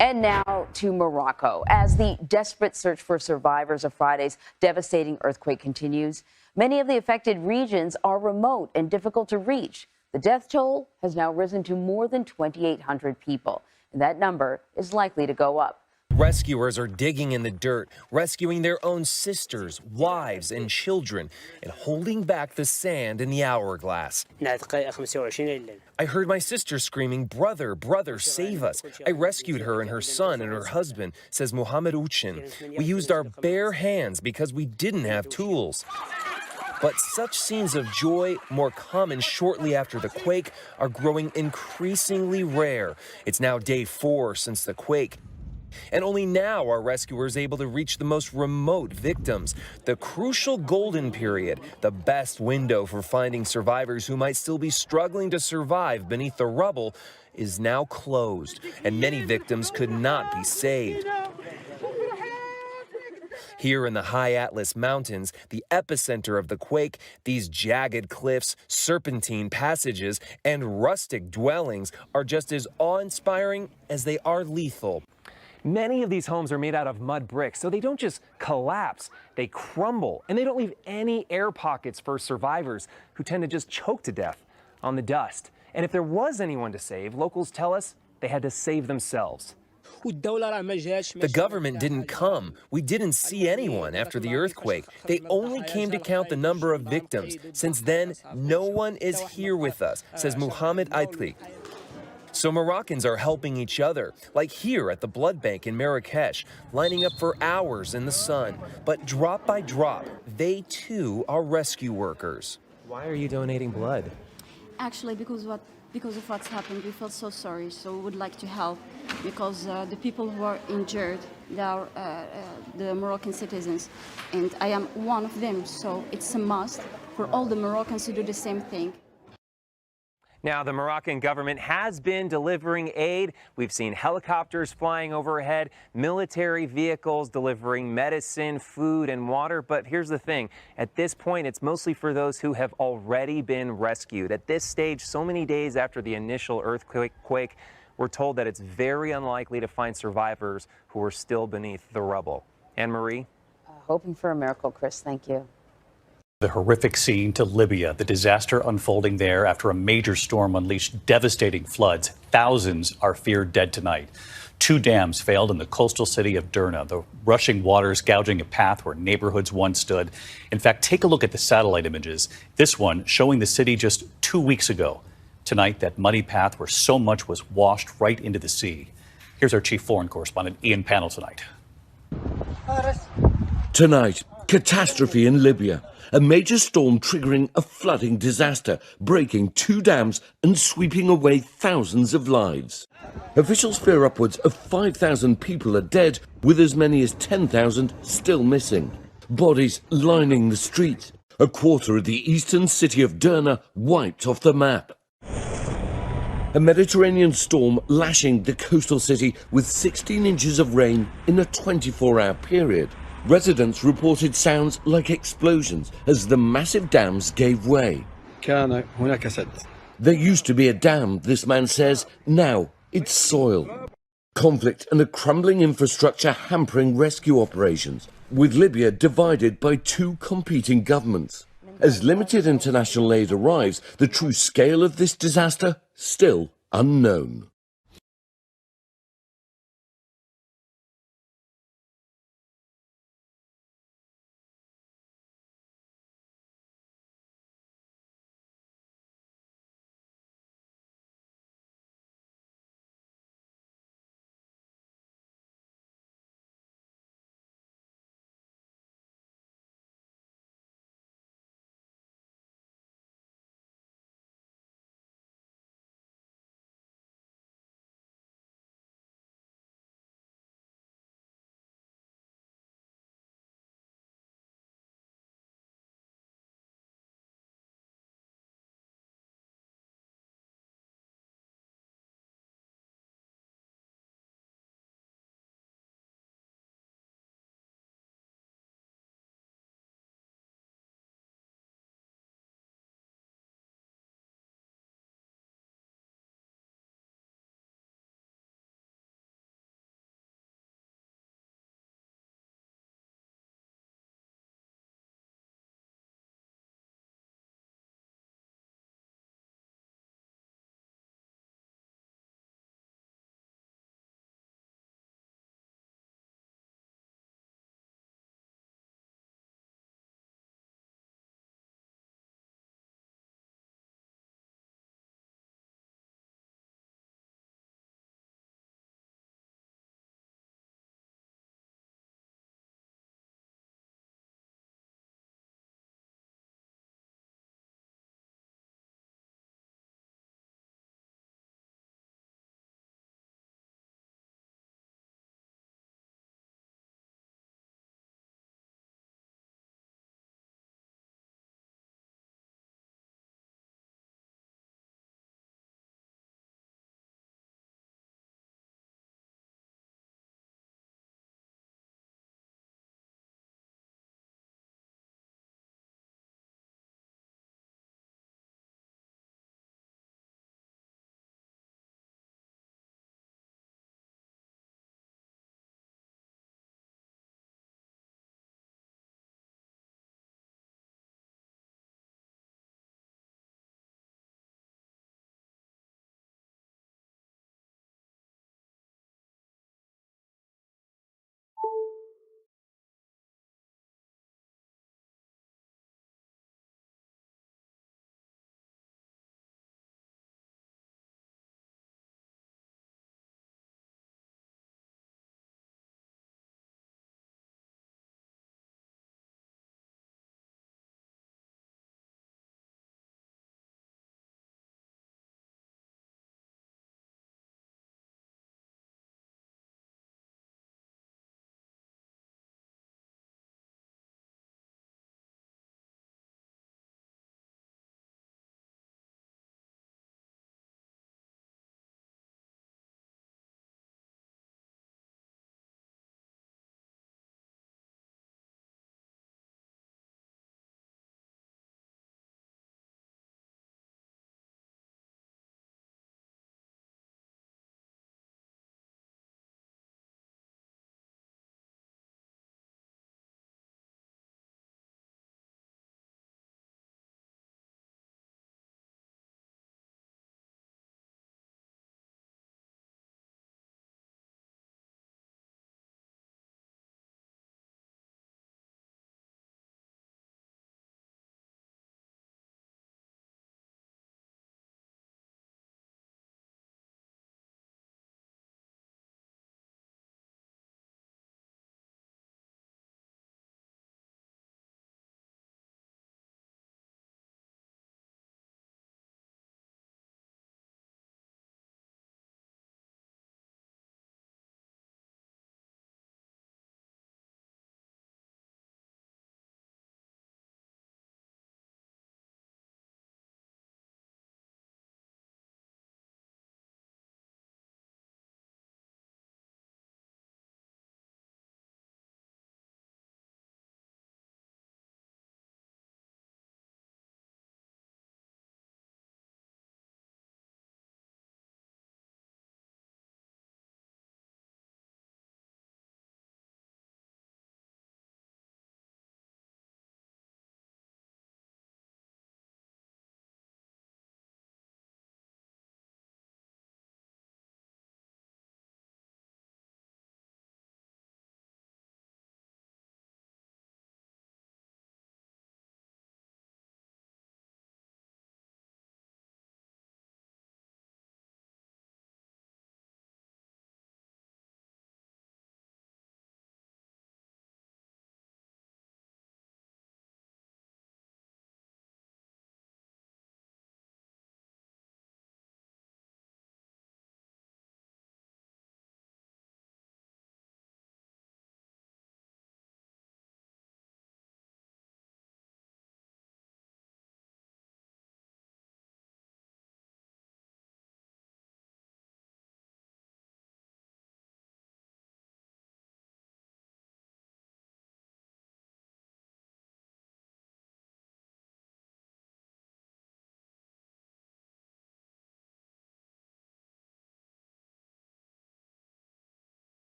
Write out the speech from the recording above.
And now to Morocco. As the desperate search for survivors of Friday's devastating earthquake continues, many of the affected regions are remote and difficult to reach. The death toll has now risen to more than 2,800 people, and that number is likely to go up. Rescuers are digging in the dirt, rescuing their own sisters, wives, and children, and holding back the sand in the hourglass. I heard my sister screaming, "Brother, brother, save us." I rescued her and her son and her husband, says Mohamed Uchin. We used our bare hands because we didn't have tools. But such scenes of joy, more common shortly after the quake, are growing increasingly rare. It's now day 4 since the quake. And only now are rescuers able to reach the most remote victims. The crucial golden period, the best window for finding survivors who might still be struggling to survive beneath the rubble, is now closed, and many victims could not be saved. Here in the high Atlas Mountains, the epicenter of the quake, these jagged cliffs, serpentine passages, and rustic dwellings are just as awe-inspiring as they are lethal. Many of these homes are made out of mud bricks, so they don't just collapse, they crumble, and they don't leave any air pockets for survivors who tend to just choke to death on the dust. And if there was anyone to save, locals tell us they had to save themselves. The government didn't come. We didn't see anyone after the earthquake. They only came to count the number of victims. Since then, no one is here with us, says Mohamed Aitlik. So Moroccans are helping each other, like here at the blood bank in Marrakesh, lining up for hours in the sun. But drop by drop, they too are rescue workers. Why are you donating blood? Actually, because of what's happened, we felt so sorry, so we would like to help, because the people who are injured, they are the Moroccan citizens, and I am one of them, so it's a must for all the Moroccans to do the same thing. Now, the Moroccan government has been delivering aid. We've seen helicopters flying overhead, military vehicles delivering medicine, food, and water. But here's the thing. At this point, it's mostly for those who have already been rescued. At this stage, so many days after the initial earthquake, we're told that it's very unlikely to find survivors who are still beneath the rubble. Anne-Marie? Hoping for a miracle, Chris. Thank you. The horrific scene to Libya, the disaster unfolding there after a major storm unleashed devastating floods. Thousands are feared dead tonight. 2 dams failed in the coastal city of Derna, the rushing waters gouging a path where neighborhoods once stood. In fact, take a look at the satellite images. This one showing the city just 2 weeks ago. Tonight, that muddy path where so much was washed right into the sea. Here's our chief foreign correspondent, Ian Pannell, tonight. Tonight, catastrophe in Libya. A major storm triggering a flooding disaster, breaking 2 dams and sweeping away thousands of lives. Officials fear upwards of 5,000 people are dead, with as many as 10,000 still missing. Bodies lining the streets. A quarter of the eastern city of Derna wiped off the map. A Mediterranean storm lashing the coastal city with 16 inches of rain in a 24-hour period. Residents reported sounds like explosions as the massive dams gave way. There used to be a dam, this man says. Now it's soil. Conflict and a crumbling infrastructure hampering rescue operations, with Libya divided by 2 competing governments. As limited international aid arrives, the true scale of this disaster still unknown.